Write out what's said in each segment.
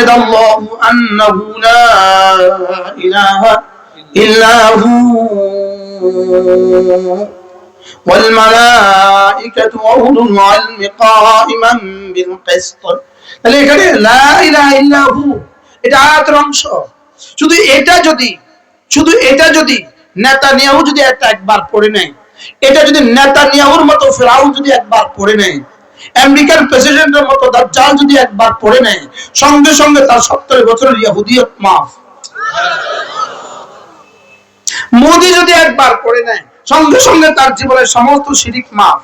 শাহিদাল্লাহু আন্নাহু লা ইলাহা ইল্লা হু ওয়াল মালাইকাতু ওয়া উলুল ইলমি কাইমান বিল কিসত। তাহলে এখানে লা ইলাহা ইল্লা হু এটা আয়াতের অংশ। শুধু এটা যদি নেতানিয়াহু যদি একবার পড়ে নেয়, এটা যদি নেতানিয়াহুর মতো ফেরাউন যদি একবার পড়ে নেয়, আমেরিকার প্রেসিডেন্টের মতো দাজ্জাল যদি একবার পড়ে নেয়, সঙ্গে সঙ্গে তার 70 বছরের ইহুদিয়ত মাফ। মোদি যদি একবার পড়ে নেয়, সঙ্গে সঙ্গে তার জীবনের সমস্ত শিরিক মাফ।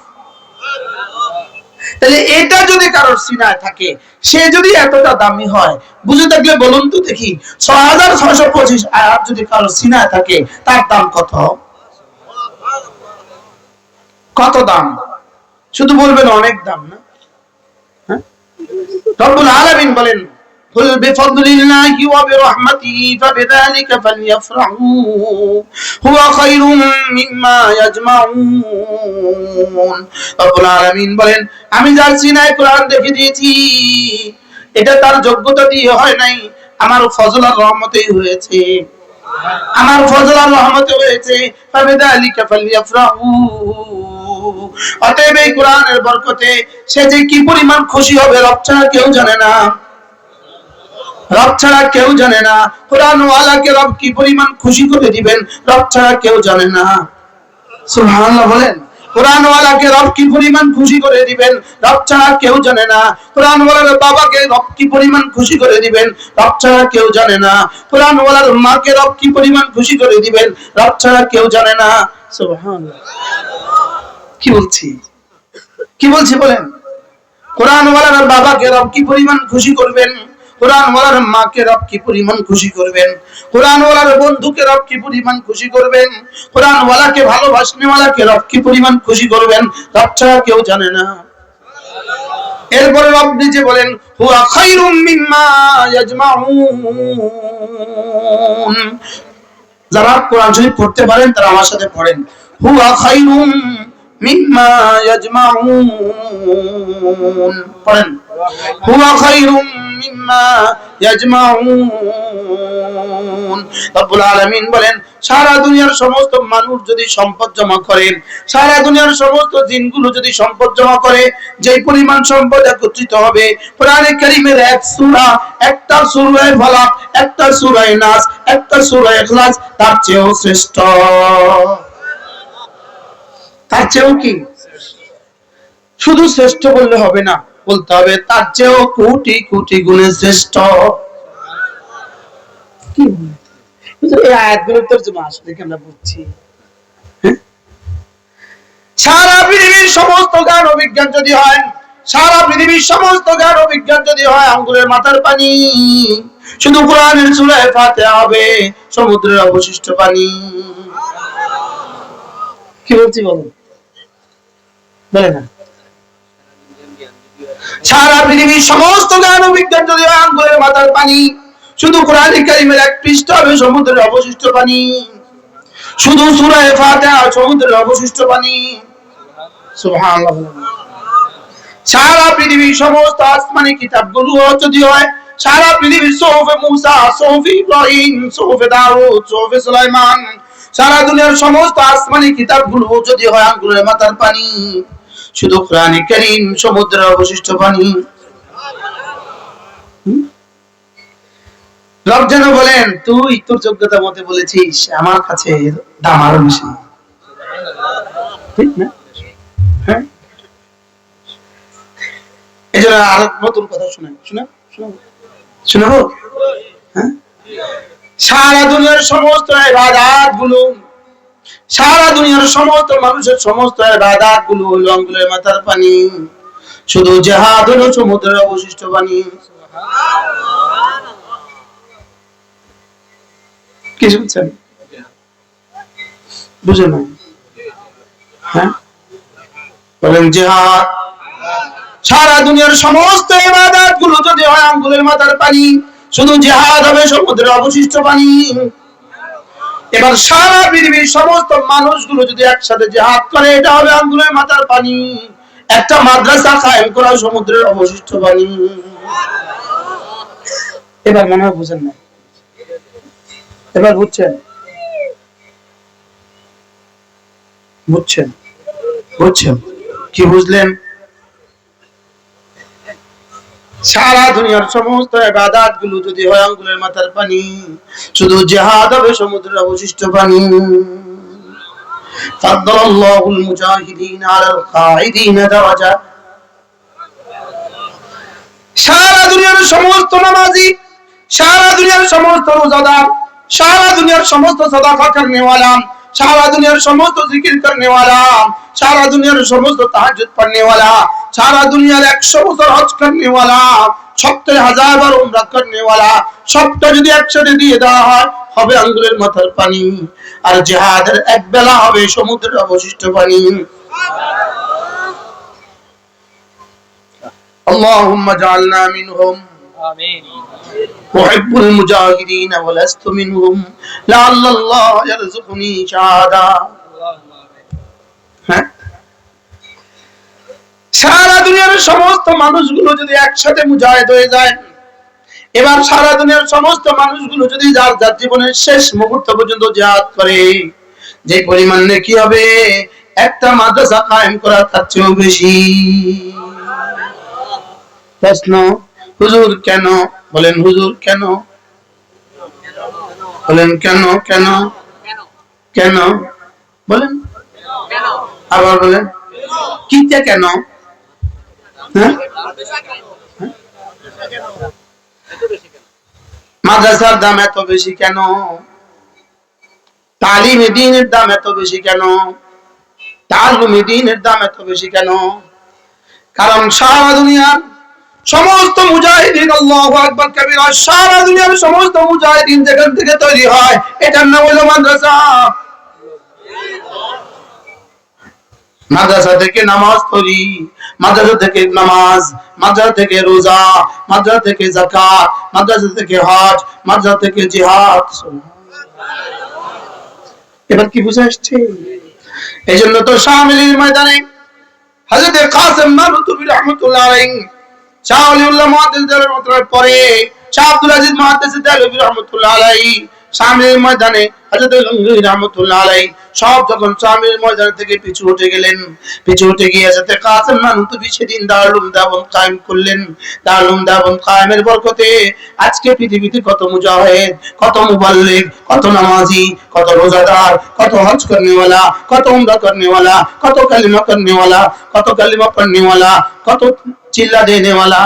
তাহলে এটা যদি কারোর সিনায় থাকে, সে যদি এতটা দামি হয়, বুঝে থাকলে বলুন তো দেখি 6625 আয়াত যদি কারোর সিনায় থাকে, তার দাম কত? কত দাম? শুধু বলবেন অনেক দাম না। রব্বুল আলামিন বলেন, কুল বিফাদলিল্লাহি ওয়া বিরহমাতিহি ফাবিযালিকা ফালইফরাহু হুয়া খায়রুম মিম্মা ইয়াজমাউন। রব্বুল আলামিন বলেন, আমি যার সিনায় কোরআন রেখে দিয়েছি, এটা তার যোগ্যতা দিয়ে হয় নাই, আমার ফজল আর রহমতেই হয়েছে। আমার ফজল আর রহমতে হয়েছে। ফাবিযালিকা ফালইফরাহু, অতএব এই কোরআনের বরকতে সে যে কি পরিমাণ খুশি হবে, রব ছাড়া কেউ জানে না। রব ছাড়া কেউ জানে না। কোরআন ওয়ালাকে রব কি পরিমাণ খুশি করে দিবেন, রব ছাড়া কেউ জানে না। সুবহানাল্লাহ বলেন। কোরআন ওয়ালাকে রব কি পরিমাণ খুশি করে দিবেন, রব ছাড়া কেউ জানে না। কোরআন ওয়ালার বাবাকে রব কি পরিমাণ খুশি করে দিবেন, রব ছাড়া কেউ জানে না। কোরআন ওয়ালার মাকে রব কি পরিমাণ খুশি করে দিবেন, রব ছাড়া কেউ জানে না। সুবহানাল্লাহ। কি বলছি বলেন? কোরআন ওয়ালার বাবাকে রব কি পরিমাণ খুশি করবেন, কোরআন ওয়ালার মাকে রব কি পরিমাণ খুশি করবেন, কোরআন ওয়ালার বন্ধুকে রব কি পরিমাণ খুশি করবেন, কোরআন ওয়ালাকে ভালোবাসনে ওয়ালাকে রব কি পরিমাণ খুশি করবেন, রব ছাড়া কেউ জানে না। এরপরে রব নিজে বলেন, হুয়া খায়রুম মিম্মা ইয়াজমাউন। যারা কোরআন শরীফ পড়তে পারেন তারা আমার সাথে পড়েন, হুয়া খায়রুম মিম্মা ইয়াজমাউন। পড়েন, হুয়া খায়রুম মিম্মা ইয়াজমাউন। রব্বুল আলামিন বলেন, সারা দুনিয়ার সমস্ত মানুষ যদি সম্পদ জমা করেন, সারা দুনিয়ার সমস্ত জিনগুলো যদি সম্পদ জমা করে, যে পরিমাণ সম্পদ একত্রিত হবে, কোরআনে কারীমের এক সূরা, একটা সূরা ফালাক, একটা সূরা নাস, একটা সূরা ইখলাস তার চেয়েও শ্রেষ্ঠ। তার চেয়েও কি? শুধু শ্রেষ্ঠ বললে হবে না, বলতে হবে তার চেয়েও কোটি কোটি গুণে শ্রেষ্ঠ। কি এই আয়াতগুলোর তরজমা আসলে কি আমরা বুঝছি? সারা পৃথিবীর সমস্ত জ্ঞান ও বিজ্ঞান যদি হয়, সারা পৃথিবীর সমস্ত জ্ঞান ও বিজ্ঞান যদি হয় আঙ্গুলের মাথার পানি, শুধু কোরআনের সূরা ফাতিহা হবে সমুদ্রের অবশিষ্ট পানি। কি বলছি বলুন? বলে না। সারা পৃথিবীর সমস্ত জ্ঞান ও বিজ্ঞান যদি হয় আঙ্গুলের মাথার পানি, শুধু কোরআন কারীমের এক পৃষ্ঠা হবে সমুদ্রের অবশিষ্ট পানি। শুধু সূরা ফাতিহা সমুদ্রের অবশিষ্ট পানি। সুবহানাল্লাহ। সারা পৃথিবীর সমস্ত আসমানি কিতাবগুলো যদি হয়, সারা পৃথিবীর সুহুফে মুসা, সুহুফে ইব্রাহিম, সুহুফে দাউদ, সুহুফে সুলাইমান, সারা দুনিয়ার সমস্ত আসমানি কিতাবগুলো যদি হয় আঙ্গুলের মাথার পানি, শুধু কোরআন কারীম সমুদ্রের অবশিষ্ট পানি। রব যেন বলেন, তুই তোর যোগ্যতা মতে বলেছিস, আমার কাছে দাম আরো বেশি। ঠিক না? হ্যাঁ, এই জন্য আর নতুন কথা শোনাবো। হ্যাঁ, সারা দুনিয়ার সমস্ত ইবাদত গুলো, সারা দুনিয়ার সমস্ত মানুষের সমস্ত ইবাদত গুলো হলো আঙ্গুলের মাথার পানি, শুধু জিহাদ হলো সমুদ্রের অবশিষ্ট পানি। কি শুনছেন? বুঝে না? হ্যাঁ, বলেন জিহাদ। সারা দুনিয়ার সমস্ত ইবাদত গুলো যদি হয় আঙ্গুলের মাথার পানি, শুধু জিহাদ হবে সমুদ্রের অবশিষ্ট পানি। এবার সারা পৃথিবীর সমস্ত মানুষগুলো যদি একসাথে জিহাদ করে, এটা হবে আঙ্গুলের মাথার পানি। একটা মাদ্রাসা কায়েম করা সমুদ্রের অবশিষ্ট পানি। এবার মনে হয় বুঝেন না, এবার বুঝছেন? বুঝছেন? বুঝছেন? কি বুঝলেন? সারা দুনিয়ার সমস্ত ইবাদত গুলো যদি হয় আঙ্গুলের মাথার পানি, শুধু জিহাদ হবে সমুদ্রের অবশিষ্ট পানি। ফাদ্দালাল্লাহুল মুজাহিদিন আলাল কাঈদিন দারাজা। সারা দুনিয়ার সমস্ত নামাজি, সারা দুনিয়ার সমস্ত রোজাদার, সারা দুনিয়ার সমস্ত সাদাকা করনেওয়ালা, সারা দুনিয়ার সমস্ত জিকির করনেওয়ালা, সারা দুনিয়ার সমস্ত তাহাজ্জুদ পড়নেওয়ালা, সারা দুনিয়ার 100 বছর হজ করনেওয়ালা, 70,000 বার উমরা করনেওয়ালা, সবটা যদি একসাথে দিয়ে দেওয়া হয় হবে আঙ্গুলের মাথার পানি। আর জিহাদের এক বেলা হবে সমুদ্রের অবশিষ্ট পানি। اللهم اجعلنا منهم آمين أحب المجاهدين ولست منهم لعل الله يرزقني شهادة। সারা দুনিয়ার সমস্ত মানুষগুলো যদি একসাথে মুজাহিদ হয়ে যায়, এবার সারা দুনিয়ার সমস্ত মানুষগুলো যদি যার যার জীবনের শেষ মুহূর্ত পর্যন্ত জিহাদ করে, যে পরিমাণ নেকি হবে একটা মাদ্রাসা কায়েম করা তার চেয়েও বেশি। প্রশ্ন, হুজুর কেন? বলেন হুজুর কেন? বলেন কেন? কেন? কেন? বলেন আবার বলেন কিটা কেন? মাদ্রাসার দাম এত বেশি কেন? তালিম দ্বীনের দাম এত বেশি কেন? তালিম দ্বীনের দাম এত বেশি কেন? কারণ সারা দুনিয়ার সমস্ত মুজাহিদিন, আল্লাহু আকবার কবিরা, সারা দুনিয়ার সমস্ত মুজাহিদিন যেখান থেকে তৈরি হয় এটার নাম হলো মাদ্রাসা। মাদ্রাসা থেকে নামাজ তৈরি, মাদ্রাসা থেকে নামাজ, মাদ্রাসা থেকে রোজা, মাদ্রাসা থেকে যাকাত, মাদ্রাসা থেকে হজ, মাদ্রাসা থেকে জিহাদ। এবার কি বুঝে আসছে? এইজন্য তো শামিলির ময়দানে হযরত কাসিম নানুতুবি রাহমাতুল্লাহ আলাইহি, শাহ ওলিউল্লাহ মুহাদ্দিস দেওয়ার পরে শাহ আব্দুল আজিজ মুহাদ্দিস দেওয়ার রাহমাতুল্লাহ আলাইহি শামিলির ময়দানে হযরত গঙ্গোহী রাহমাতুল্লাহ আলাইহি সব যখন শামিলির ময়দান থেকে পিছু হটে গেলেন, পিছু হটে গিয়ে হযরত কাসিম নানুতুবি সেদিন দারুল দেওবন্দ কায়েম করলেন। দারুল দেওবন্দ কায়েমের বরকতে আজকে পৃথিবীতে কত মুজাহিদ, কত মুবাল্লিগ, কত নামাজি, কত রোজাদার, কত হজ করনেওয়ালা, কত উমরা করনেওয়ালা, কত কালিমা করনেওয়ালা, কত কালিমা পড়নেওয়ালা, কত চিল্লা দেনেওয়ালা।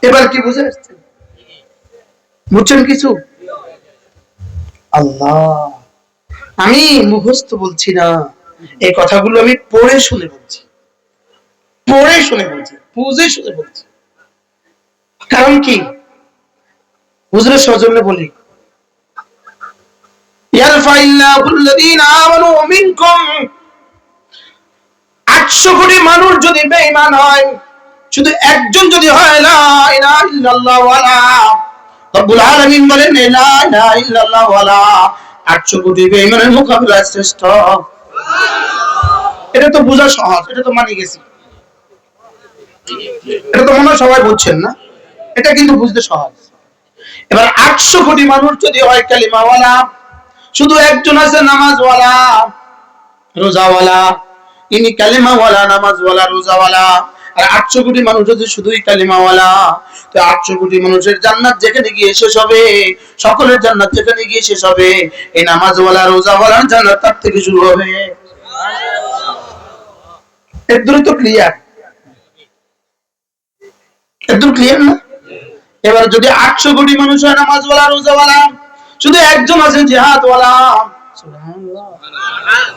এবার কি বুঝে আসছে? বুঝছেন কিছু? আল্লাহ, আমি মুখস্থ বলছি না, এই কথাগুলো আমি পড়ে শুনে বলছি, পড়ে শুনে বলছি, বুঝে শুনে বলছি। কারণ কি? হুজুরের সৌজন্যে বলি, ইয়ারফাইল্লাহুল্লাযীনা আমানু মিনকুম, 800 কোটি মানুষ যদি বেঈমান হয়, শুধু একজন যদি হয় লা ইলাহা ইল্লাল্লাহ ওয়ালা, রব্বুল আলামিন বলেন লা ইলাহা ইল্লাল্লাহ ওয়ালা 800 কোটি বেঈমানের মোকাবিলায় শ্রেষ্ঠ। এটা তো বোঝা সহজ, এটা তো মানি গেছি, এটা তো মনে হয় সবাই বুঝছেন না, এটা কিন্তু বুঝতে সহজ। এবার 800 কোটি মানুষ যদি হয় কালিমাওয়ালা, শুধু একজন আছে নামাজওয়ালা, রোজাওয়ালা, ইনি কালিমাওয়ালা, নামাজওয়ালা, রোজাওয়ালা, আর 800 কোটি মানুষ যদি শুধুই কালিমাওয়ালা, তো 800 কোটি মানুষের জান্নাত যেখানে গিয়ে শেষ হবে, সকলের জান্নাত যেখানে গিয়ে শেষ হবে, এই নামাজওয়ালা, রোজাওয়ালার জান্নাত তার থেকে শুরু হবে। একদম তো ক্লিয়ার, একদম ক্লিয়ার না? এবার যদি 800 কোটি মানুষ হয় নামাজওয়ালা, রোজাওয়ালা, শুধু একজন আছে জিহাদওয়ালা, সুবহানাল্লাহ,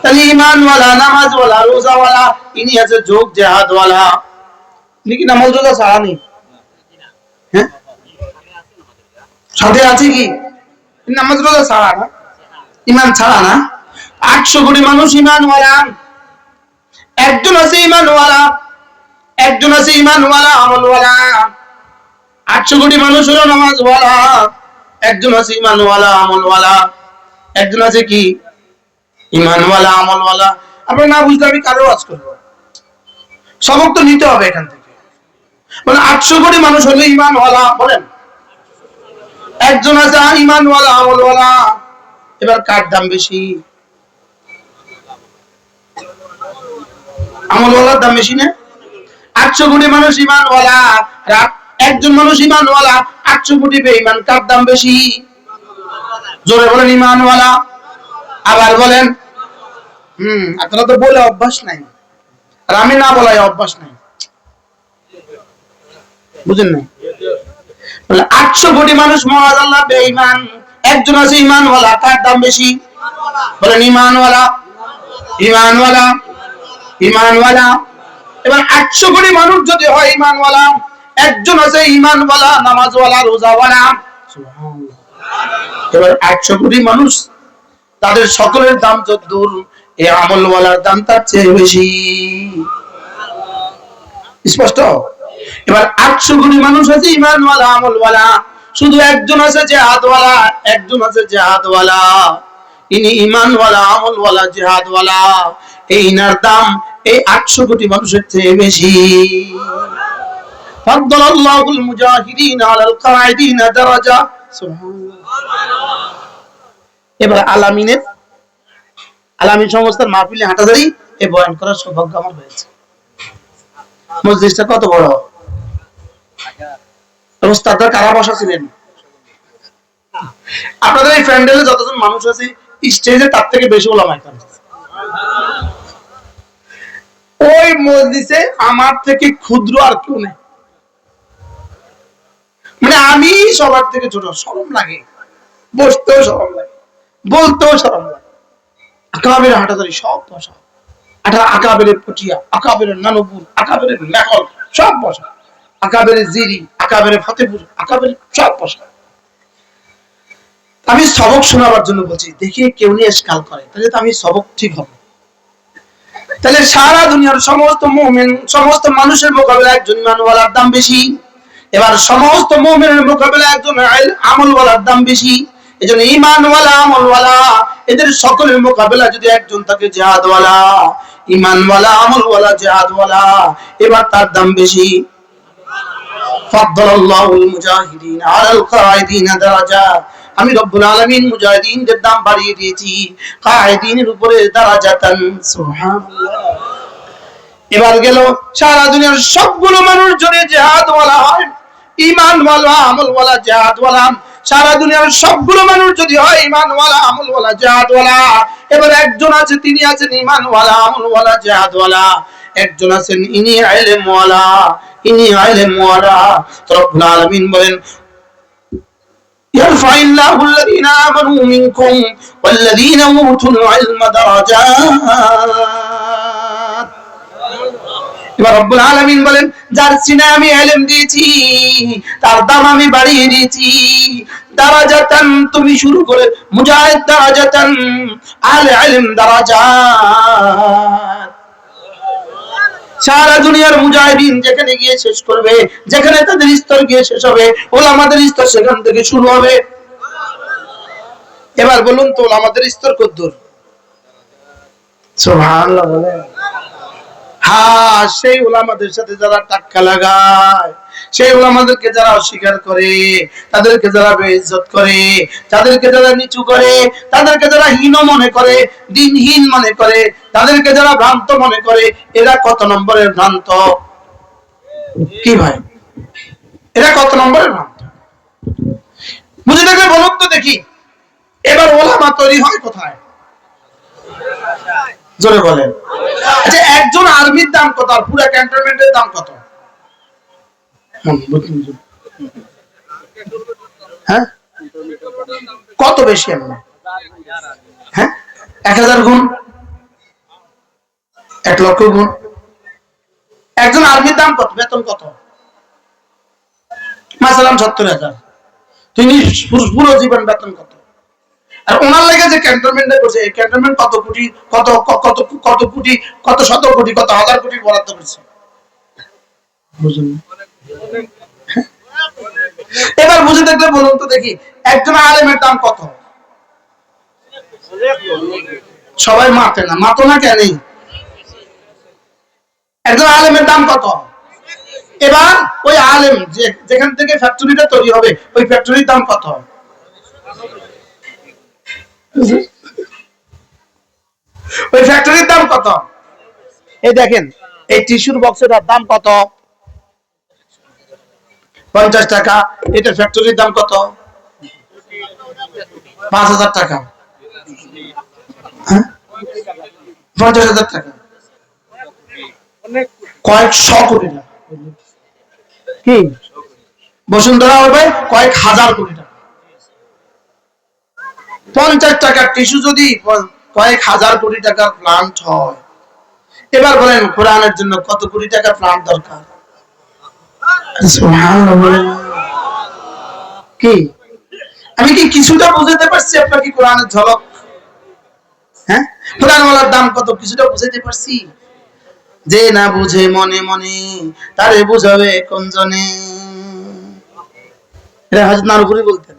তাহলে ঈমানওয়ালা, নামাজওয়ালা, রোজাওয়ালা, ইনি আছে যোগ জিহাদওয়ালা। নাকি নামাজ রোজা ছাড়া নেই? হ্যাঁ, সাথে আছে কি? নামাজ রোজা ছাড়া না, ঈমান ছাড়া না। 800 কোটি মানুষ ঈমানওয়ালা, একজন আছে ঈমানওয়ালা, একজন আছে ঈমানওয়ালা, আমলওয়ালা। 800 কোটি মানুষ হলো নামাজওয়ালা, একজন আছে ঈমানওয়ালা, আমলওয়ালা, একজন আছে কি? ঈমানওয়ালা, আমলওয়ালা। আপনারা না বুঝলে আমি কারো ওয়াজ করব, সবক তো নিতে হবে এখান থেকে। মানে 800 কোটি মানুষ হলো ঈমানওয়ালা, বলেন একজন আছে ঈমানওয়ালা আমলওয়ালা। এবার কার দাম বেশি? আমলওয়ালার দাম বেশি না? 800 কোটি মানুষ ঈমানওয়ালা, একজন মানুষ ঈমানওয়ালা, 800 কোটি বেঈমান, কার দাম বেশি? জোরে বলেন ঈমানওয়ালা। আবার বলেন। আপনারা তো বলে অভ্যাস নাই, আর আমি না বলাই অভ্যাস নাই, বুঝেন না? 800 কোটি মানুষ মাআযাল্লাহ বেঈমান, একজন আছে ঈমানওয়ালা, কার দাম বেশি? বলেন ঈমানওয়ালা, ঈমানওয়ালা, ঈমানওয়ালা। এবার 800 কোটি মানুষ যদি হয় ঈমানওয়ালা, একজন আছে ঈমানওয়ালা, নামাজওয়ালা, রোজাওয়ালা, সুবহানাল্লাহ। এবার 800 কোটি মানুষ, তাদের সকলের দাম যতদূর, এই আমলওয়ালার দাম তার চেয়ে বেশি। স্পষ্ট? এবার 800 কোটি মানুষ আছে ঈমানওয়ালা আমলওয়ালা, শুধু একজন আছে জিহাদওয়ালা, একজন আছে জিহাদওয়ালা। ইনি ঈমানওয়ালা আমলওয়ালা জিহাদওয়ালা, এইনার দাম এই 800 কোটি মানুষের চেয়ে বেশি। ফাদ্দালাল্লাহুল মুজাহিদিনা আলাল কাঈদিনা দারাজা, সুবহানাল্লাহ। এবার আলামিন সংস্থার মাহফিলে হাঁটাদারি এই বয়ান করার সৌভাগ্য আমার হয়েছে। মজলিসটা কত বড়! ওস্তাদরা কারা বসা ছিলেন? আপনাদের এই প্যান্ডেলে যতজন মানুষ আছে, স্টেজে তার থেকে বেশি ওলামায়ে কেরাম আছে। ওই মজলিসে আমার থেকে ক্ষুদ্র আর কেউ নেই। মানে আমি সবার থেকে ছোট। শরম লাগে, বসতেও শরম লাগে, বলতেও শরম লাগে। আকাবের হাঁটাদারি সব বসা, আকাবের পটিয়া, আকাবের নানপুর, আকাবের মেহল সব বসা, আকাবের জিরি, আকাবের ফতেপুর, আকাবের সব বসা। আমি সবক শোনাবার জন্য বলছি, দেখি কেউ নিয়ে এসকাল করে, তাহলে তো আমি সবক ঠিক হবে। তাহলে সারা দুনিয়ার সমস্ত মুমিন, সমস্ত মানুষের মোকাবেলায় একজন ঈমানওয়ালার দাম বেশি। এবার সমস্ত মুমিনের মোকাবেলায় একজন আমলওয়ালার দাম বেশি। এজন্য ঈমানওয়ালা আমলওয়ালা এদের সকলের মোকাবেলা যদি একজন থাকে জিহাদওয়ালা, ঈমানওয়ালা আমলওয়ালা জিহাদওয়ালা, এবার তার দাম বেশি। ফাদ্দালাল্লাহুল মুজাহিদিনা আলাল কাঈদিনা দারাজা, আমি রব্বুল আলামিন মুজাহিদিনদের দাম বাড়িয়ে দিয়েছি কাঈদিনের উপরে দারাজাতান, সুবহানাল্লাহ। এবার গেল সারা দুনিয়ার সবগুলো মানুষ যদি জিহাদওয়ালা হয়, ঈমানওয়ালা আমলওয়ালা জিহাদওয়ালা, সারা দুনিয়ার সবগুলো মানুষ যদি হয় ঈমানওয়ালা আমলওয়ালা জিহাদওয়ালা, এবার একজন আছে, তিনি আছেন ঈমানওয়ালা আমলওয়ালা জিহাদওয়ালা, একজন আছেন ইনি ইলমওয়ালা, ইনি ইলমওয়ালা। তো রব্বুল আলামিন বলেন ইয়ারফাইল্লাহু আল্লাযীনা আমানু মিনকুম ওয়াল্লাযীনা উতুল ইলমা দারাজাত। এবার রব্বুল আলামিন বলেন, যার সিনায় আমি ইলম দিয়েছি তার দাম আমি বাড়িয়ে দিয়েছি। দারাজাতান, তুমি শুরু করে মুজাহিদ দারাজাতান, আহলে ইলম দারাজাত। সারা দুনিয়ার মুজাহিদিন যেখানে গিয়ে শেষ করবে, যেখানে তাদের স্তর গিয়ে শেষ হবে, ওলামাদের স্তর সেখান থেকে শুরু হবে। এবার বলুন তো ওলামাদের স্তর কতদূর? সুবহানাল্লাহ বলেন। হ্যাঁ, সেই ওলামাদের সাথে যারা টাক্কা লাগায়, সেই ওলামাদেরকে যারা অস্বীকার করে, তাদেরকে যারা বেইজ্জত করে, তাদেরকে যারা নিচু করে, তাদেরকে যারা হীন মনে করে, দিনহীন মনে করে, তাদেরকে যারা ভ্রান্ত মনে করে, এরা কত নম্বরের ভ্রান্ত? কি ভাই, এরা কত নম্বরের ভ্রান্ত? বুঝে দেখলে বলুন তো দেখি। এবার ওলামা তৈরি হয় কোথায়? জোরে বলেন। আচ্ছা, একজন আর্মির দাম কত আর পুরো ক্যান্টনমেন্টের দাম কত? হ্যাঁ, কত বেশি? আমরা হ্যাঁ 1000 গুণ, 1 লক্ষ গুণ। একজন আর্মির দাম কত, বেতন কত? মাসালাম 70,000। তিনি পুরো জীবন বেতন কত? আর ওনার লাগে যে ক্যান্টনমেন্টে করছে, এই ক্যান্টনমেন্ট কত কোটি, কত কত কত কোটি, কত শত কোটি, কত হাজার কোটি বরাদ্দ করছে। বুঝুন, এবার বুঝে দেখলে বলুন তো দেখি, একজন আলেমের দাম কত? সবাই মাতে না কেন? একজন আলেমের দাম কত? এবার ওই আলেম যেখান থেকে ফ্যাক্টরিটা তৈরি হবে ওই ফ্যাক্টরির দাম কত? ওই ফ্যাক্টরির দাম কত? এই দেখেন এই টিস্যুর বক্সের দাম কত? 50 টাকা। এটা ফ্যাক্টরির দাম কত? 5000 টাকা। 50,000 টাকা, কয়েকশো কোটি টাকা। কি বসুন্ধরা হবে কয়েক হাজার কোটি টাকা। 50 টাকার টিস্যু যদি কয়েক হাজার কোটি টাকার প্লান্ট হয়, এবার বলেন কোরআনের জন্য কত কোটি টাকা প্লান্ট দরকার? কি আমি কি কিছুটা বুঝাতে পারছি? আপনার কি কোরআনের ঝলক? হ্যাঁ, কোরআনওয়ালার দাম কত কিছুটা বুঝাতে পারছি? যে না বুঝে মনে মনে তারে বুঝাবে কোন জনে। এটা হযরত নানুপুরি বলতেন,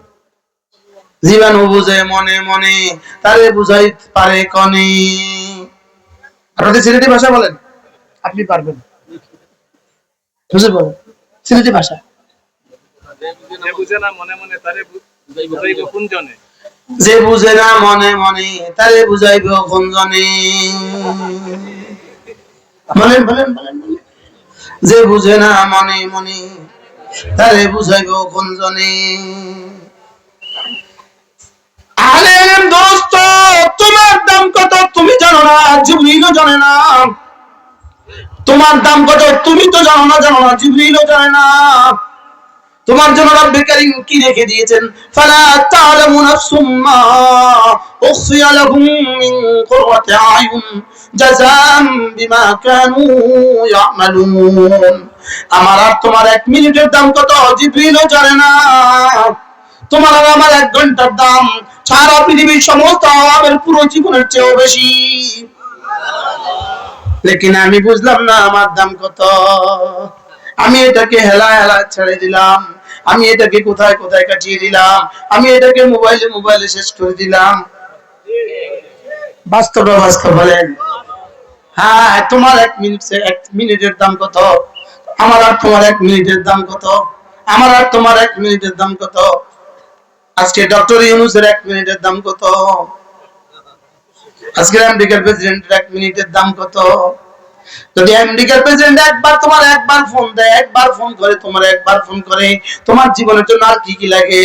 জীবাণু বুঝে মনে মনে তারে বুঝাই পারে কনে। আপনাদের সিলেটি ভাষা বলেন, আপনি পারবেন বুঝে বলেন সিলেটি ভাষা। যে বুঝে না মনে মনে তারে বুঝাইব কোন জনে, যে বুঝে না মনে মনে তারে বুঝাইব কোন জনে। বলেন বলেন বলেন, যে বুঝে না মনে মনে তারে বুঝাইব কোন জনে। আলেম দোস্ত, তোমার দাম কত তুমি জানো না, জিবরিলও জানে না। তোমার দাম কত তুমি তো জানো না, জিবরিলও জানে না। তোমার জন্য রব্বুল কারীম কি রেখে দিয়েছেন? ফালা তা'লামু নাফসুম মা উখফিয়া লাহুম মিন কুররাতি আয়ুন জাযাম বিমা কানু ইয়ামালুন। আমার আর তোমার 1 মিনিটের দাম কত জিবরিলও জানে না। তোমার আর আমার 1 ঘন্টার দাম সারা পৃথিবীর সমস্ত আওয়ামের পুরো জীবনের চেয়েও বেশি। লেকিন আমি বুঝলাম না আমার দাম কত। আমি এটাকে হেলা হেলা ছেড়ে দিলাম, আমি এটাকে কোথায় কোথায় কাটিয়ে দিলাম, আমি এটাকে মোবাইলে শেষ করে দিলাম। বাস্তব বাস্তব বলেন। হ্যাঁ, তোমার 1 মিনিটের দাম কত? আমার আর তোমার 1 মিনিটের দাম কত? আমার আর তোমার 1 মিনিটের দাম কত? আজকে ডক্টর ইউনূসের 1 মিনিটের দাম কত? আজকে আমেরিকার প্রেসিডেন্টের 1 মিনিটের দাম কত? যদি আমেরিকার প্রেসিডেন্ট একবার ফোন দেয়, একবার ফোন করে, একবার ফোন করে, তোমার জীবনের জন্য আর কি কি লাগে?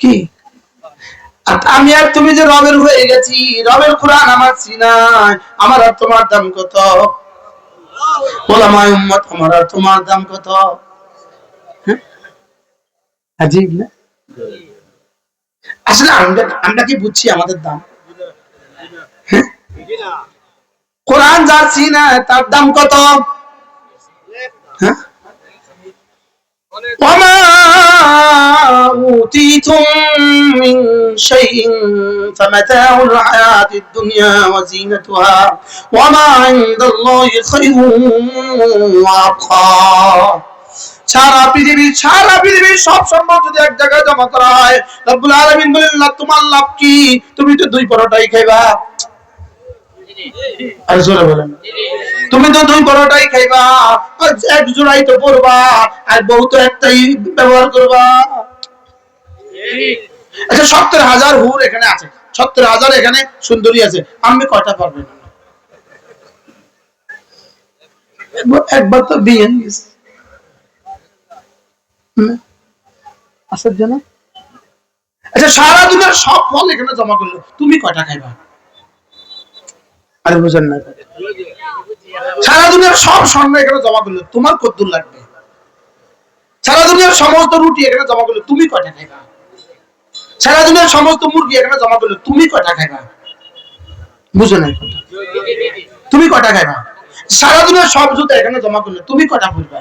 কি আমি আর তুমি যে রবের হয়ে গেছি, রবের কোরআন আমার সিনায়, আমার আর তোমার দাম কত? ওলামায়ে উম্মত, আমার আর তোমার দাম কত? আজীব না? আসলে আমরা কি বুঝছি আমাদের দাম? কোরআন যার সিনায় তার দাম কত? وما أوتيتم من شيء فمتاع الحياة الدنيا وزينتها وما عند الله خير وأبقى। সারা পৃথিবীর সব সম্পদ যদি এক জায়গায় জমা করা হয়, রব্বুল আলামিন বলেন না তোমার লাভ কি? তুমি তো 2 পরোটাই খাইবা। আর জোরে বলেন, তুমি তো 2 পরোটাই খাইবা, এক জোড়াই তো পরবা, আর বউ তো একটাই ব্যবহার করবা। আচ্ছা 70,000 হুর এখানে আছে, 70,000 এখানে সুন্দরী আছে, আপনি কয়টা পারবেন? একবার তো বিয়ে গেছে আসার জন্য। আচ্ছা সারা দুনিয়ার সব ফল এখানে জমা করলো, তুমি কয়টা খাইবা? আরে বুঝেন না, সারা দুনিয়ার সব স্বর্ণ এখানে জমা করলো, তোমার কতদূর লাগবে? সারা দুনিয়ার সমস্ত রুটি এখানে জমা করলো, তুমি কয়টা খাইবা? সারা দুনিয়ার সমস্ত মুরগি এখানে জমা করলো, তুমি কয়টা খাইবা? বুঝো না, তুমি কয়টা খাইবা? সারা দুনিয়ার সব জুতা এখানে জমা করলো, তুমি কয়টা পরবা?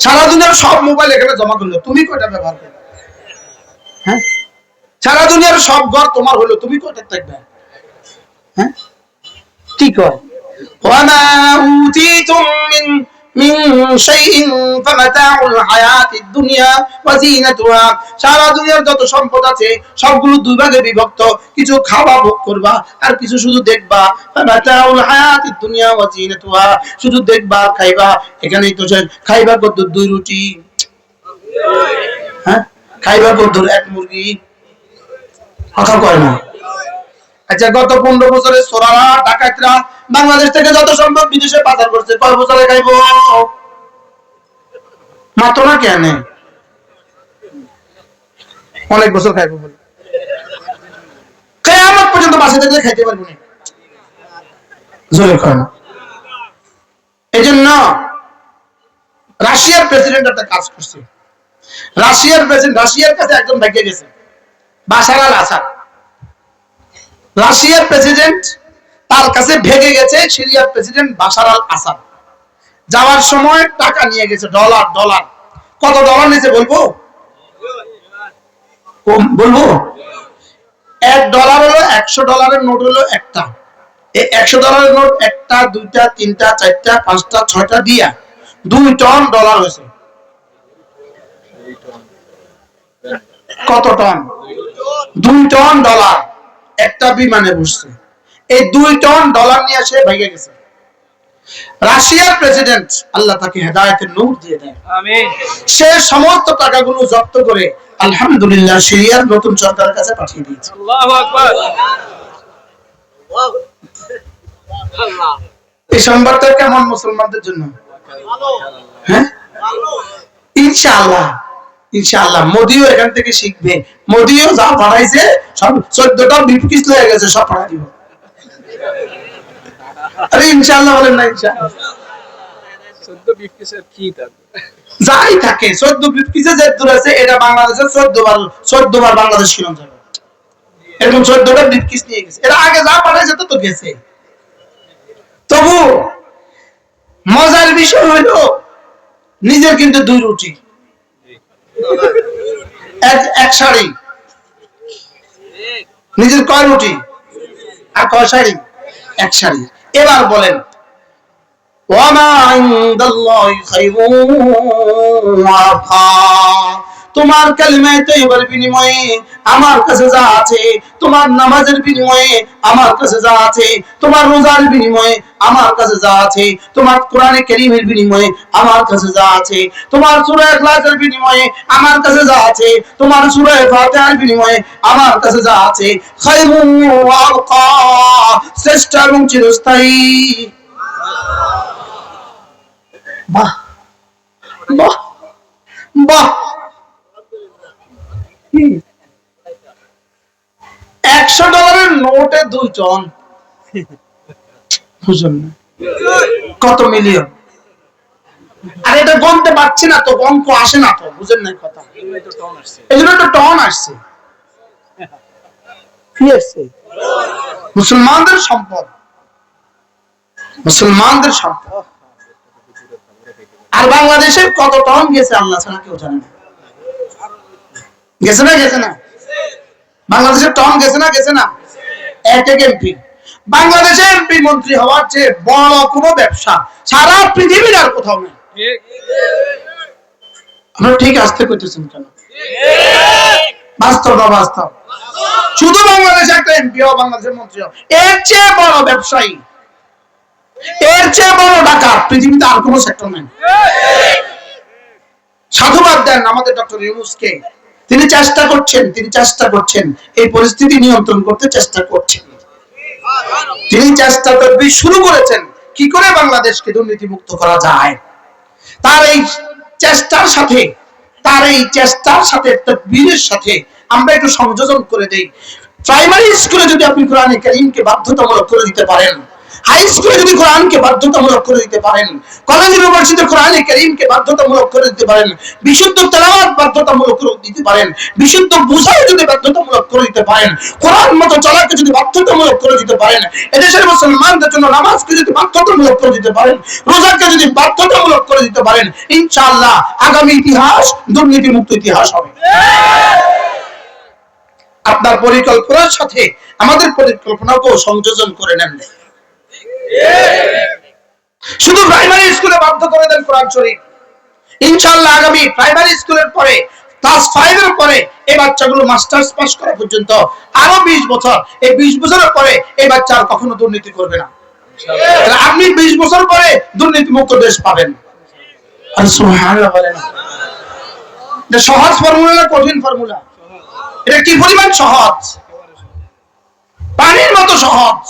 সারা দুনিয়ার সব মোবাইল এখানে জমা করলো, তুমি কয়টা ব্যবহার করবে? হ্যাঁ, সারা দুনিয়ার সব ঘর তোমার হলো, তুমি কয়টা থাকবে? হ্যাঁ, কি কয়? ওয়ামা উতিতুম মিন মিন শাইইন ফামাতাউল হায়াতিদ দুনিয়া ওয়া যিনাতুহা। সারা দুনিয়ার যত সম্পদ আছে সবগুলো দুই ভাগে বিভক্ত, কিছু খাওয়া ভোগ করবা আর কিছু শুধু দেখবা। ফামাতাউল হায়াতিদ দুনিয়া ওয়া যিনাতুহা, শুধু দেখবা খাইবা। এখানেই তো খাইবা কত দুই রুটি, হ্যাঁ খাইবা কত এক মুরগি, কথা কয় না। আচ্ছা গত 15 বছরে চোরারা ডাকাতরা বাংলাদেশ থেকে যত সম্ভব বিদেশে পাচার করছে, কয় বছরে খাইবো? মাত্র না কেন অনেক বছর খাইবো বলে কিয়ামত পর্যন্ত বাঁচে থাকলে খাইতে পারবো না, জোরে কয় না। এজন্য রাশিয়ার প্রেসিডেন্ট একটা কাজ করছে। রাশিয়ার প্রেসিডেন্ট, রাশিয়ার কাছে একজন ভাগ্যে গেছে, বাশার আল আসাদ। রাশিয়ার প্রেসিডেন্ট তার কাছে ভেগে গেছে সিরিয়ার প্রেসিডেন্ট বাশার আল আসাদ। যাওয়ার সময় টাকা নিয়ে গেছে, ডলার। কত ডলার নিয়েছে বলবো? বলবো $1 হলো $100 নোট হলো একটা। এই $100 নোট একটা, দুইটা, তিনটা, চারটা, পাঁচটা, ছয়টা দিয়া 2 টন ডলার হয়েছে। কত টন? 2 টন ডলার একটা বিমানে বসছে। এই 2 টন ডলার নিয়ে সে ভেগে গেছে। রাশিয়ার প্রেসিডেন্ট আল্লাহ তাকে হেদায়েতের নূর দিয়ে দেয়, আমিন। সে সমস্ত টাকাগুলো জব্দ করে আলহামদুলিল্লাহ সিরিয়ার নতুন সরকারের কাছে পাঠিয়ে দিয়েছে। আল্লাহু আকবার। আল্লাহ, এই সংবাদটা কেমন মুসলমানদের জন্য? হ্যাঁ ইনশাআল্লাহ, ইনশাআল্লাহ মোদিও এখান থেকে শিখবে। মোদিও যা বাড়াইছে সব 14টা বিপকিস হয়ে গেছে, সব পাঠিয়ে দিব। আরে ইনশাআল্লাহ বলেন না? ইনশাআল্লাহ 14 বিপকিসের কি থাকবে? যাই থাকে 14 বিপকিসে যে দূর আছে এটা বাংলাদেশের 14 বার বাংলাদেশ কিরম যাবে, এরকম 14টা বিপকিস নিয়ে গেছে। এরা আগে যা পাঠাইছে তো গেছে। তবু মজার বিষয় হলো নিজের কিন্তু 2 রুটি, এক শাড়ি। নিজের কয় রুটি আর কয় শাড়ি? এক শাড়ি। এবার বলেন ওয়ামা ইনদাল্লাহি খায়রুন ওয়া আবকা। তোমার কালিমায়ে তাইয়্যিবার বিনিময়ে আমার কাছে যা আছে, তোমার নামাজের বিনিময়ে আমার কাছে যা আছে, তোমার রোজার বিনিময়ে আমার কাছে যা আছে, তোমার কোরআনে কারীমের বিনিময়ে আমার কাছে যা আছে, তোমার সূরা ইখলাসের বিনিময়ে আমার কাছে যা আছে, তোমার সূরা ফাতিহার বিনিময়ে আমার কাছে যা আছে, খায়রুন ওয়া আবকা, শ্রেষ্ঠ এবং চিরস্থায়ী। বাহ বাহ বাহ। $100 নোটে 2 টন, বুঝুন না কত মিলিয়ন। আর এটা গণতে পারছি না তো, অঙ্ক আসে না তো, বুঝেন না কথা। এজন্য তো টন আসছে। কি আসছে? মুসলমানদের সম্পদ, মুসলমানদের সম্পদ। আর বাংলাদেশের কত টন গেছে আল্লাহ ছাড়া কেউ জানে না। গেছে না? গেছে না? বাংলাদেশের টন গেছে না? গেছে না? এক এমপি, বাংলাদেশের এমপি মন্ত্রী হওয়ার চেয়ে বড় কোনো ব্যবসা সারা পৃথিবীর আর কোথাও নেই। আপনারা ঠিক আসতে করতেছেন কেন? বাস্তব, বাস্তব। শুধু বাংলাদেশে একটা এমপি হওয়া, বাংলাদেশের মন্ত্রী হওয়া, এর চেয়ে বড় ব্যবসায়ী, এর চেয়ে বড় ডাকাত পৃথিবীতে আর কোনো সেক্টর নেই। সাধুবাদ দেন আমাদের ডক্টর ইউনূসকে। তিনি চেষ্টা করছেন এই পরিস্থিতি নিয়ন্ত্রণ করতে চেষ্টা করছেন। তিনি চেষ্টা তদবির শুরু করেছেন কি করে বাংলাদেশকে দুর্নীতি মুক্ত করা যায়। তার এই চেষ্টার সাথে তদবিরের সাথে আমরা একটু সংযোজন করে দেই। প্রাইমারি স্কুলে যদি আপনি কোরআনে কারীমকে বাধ্যতামূলক করে দিতে পারেন, হাই স্কুলে যদি কোরআনকে বাধ্যতামূলক করে দিতে পারেন, কলেজ ইউনিভার্সিটিতে কোরআনে কারীমকে বাধ্যতামূলক করে দিতে পারেন, বিশুদ্ধ তেলাওয়াত বাধ্যতামূলক করে দিতে পারেন, বিশুদ্ধ বুঝাই যদি বাধ্যতামূলক করে দিতে পারেন, কোরআন মতো চলাকে যদি বাধ্যতামূলক করে দিতে পারেন, এদেশের মুসলমানদের জন্য নামাজকে যদি বাধ্যতামূলক করে দিতে পারেন, রোজাকে যদি বাধ্যতামূলক করে দিতে পারেন, ইনশাআল্লাহ আগামী ইতিহাস দুর্নীতি মুক্ত ইতিহাস হবে। আপনার পরিকল্পনার সাথে আমাদের পরিকল্পনাকেও সংযোজন করে নেন। শুধু প্রাইমারি স্কুলে বাধ্য করে দেন কোরআন শরীফ, ইনশাআল্লাহ আগামী প্রাইমারি স্কুলের পরে ক্লাস 5 এর পরে এই বাচ্চাগুলো মাস্টার্স পাস করা পর্যন্ত আরো 20 বছর, এই 20 বছরের পরে এই বাচ্চা আর কখনো দুর্নীতি করবে না। তাহলে আপনি 20 বছর পরে দুর্নীতি মুক্ত দেশ পাবেন। আর সুবহানাল্লাহ বলেন। এটা সহজ ফর্মুলা না কঠিন ফর্মুলা? এটা কি পরিমাণ সহজ, পানির মতো সহজ।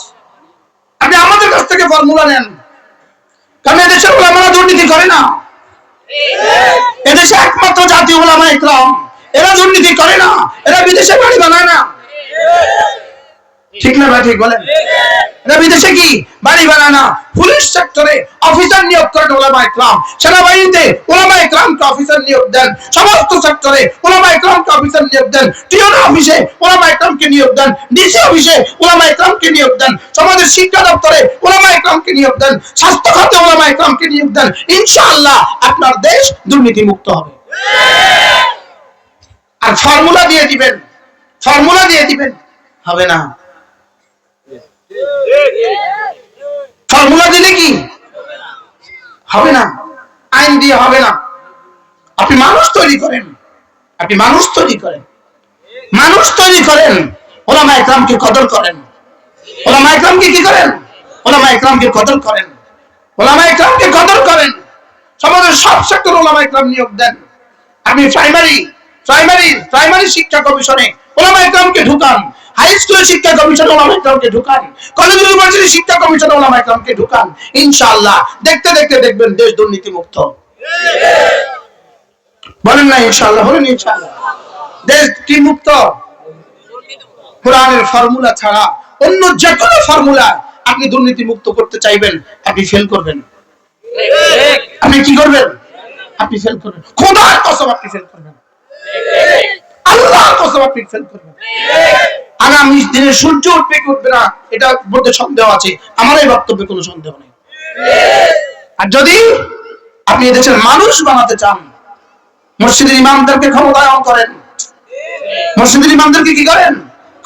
আপনি আমাদের কাছ থেকে ফর্মুলা নেন, কারণ এদেশের ওলামারা দুর্নীতি করে না। এদেশে একমাত্র জাতীয় ওলামা ইকরাম, এরা দুর্নীতি করে না, এরা বিদেশে বাড়ি বানায় না। ঠিক না ভাই? ঠিক বলেন। এরা বিদেশে কি বাড়ি বানায় না। পুলিশ সেক্টরে অফিসার নিয়োগ করেন ওলামা ইকরাম, সেনাবাহিনীতে ওলামা ইকরামকে অফিসার নিয়োগ দেন, সমস্ত সেক্টরে ওলামা ইকরামকে অফিসার নিয়োগ দেন, টিওন অফিসে ওলামা ইকরামকে নিয়োগ দেন, ডিসি অফিসে ওলামা ইকরামকে নিয়োগ দেন, সমাজের শিক্ষা দপ্তরে ওলামা ইকরামকে নিয়োগ দেন, স্বাস্থ্য খাতে ওলামা ইকরামকে নিয়োগ দেন। ইনশাআল্লাহ আপনার দেশ দুর্নীতি মুক্ত হবে। আর ফর্মুলা দিয়ে দিবেন, ফর্মুলা দিয়ে দিবেন, হবে না। ফর্মুলা দিলে কি হবে না? আইন দিয়ে হবে না। আপনি মানুষ তৈরি করেন, আপনি মানুষ তৈরি করেন, মানুষ তৈরি করেন, ওলামা ইকরামকে কদর করেন, ওলামা ইকরামকে কি করেন? ওলামা ইকরামকে কদর করেন, ওলামা ইকরামকে কদর করেন। সমাজের সব সেক্টরে ওলামা ইকরাম নিয়োগ দেন। আপনি প্রাইমারি শিক্ষা কমিশনে ওলামা ইকরামকে ঢুকান, হাই স্কুলের শিক্ষা কমিশনে ওলামা ইকরামকে ঢুকান, কলেজ ইউনিভার্সিটি শিক্ষা কমিশনে ওলামা ইকরামকে ঢুকান। ইনশাআল্লাহ দেখতে দেখতে দেখবেন দেশ দুর্নীতি মুক্ত। বলেন না ইনশাআল্লাহ? বলেন ইনশাআল্লাহ। দেশ কি মুক্ত? কোরআনের ফর্মুলা ছাড়া অন্য যে কোনো ফর্মুলা আপনি দুর্নীতি মুক্ত করতে চাইবেন, আপনি ফেল করবেন। আপনি কি করবেন? আপনি ফেল করবেন। খোদার কসম আপনি ফেল করবেন, আল্লাহর কসম আপনি ফেল করবেন। আগামী দিনে সূর্য উঠবে কি উঠবে না এটা বলতে সন্দেহ আছে, আমার এই বক্তব্যে কোনো সন্দেহ নেই। আর যদি আপনি দেশের মানুষ বানাতে চান, মসজিদের ইমামদেরকে ক্ষমতায়ন করেন, মসজিদের ইমামদেরকে কি করেন?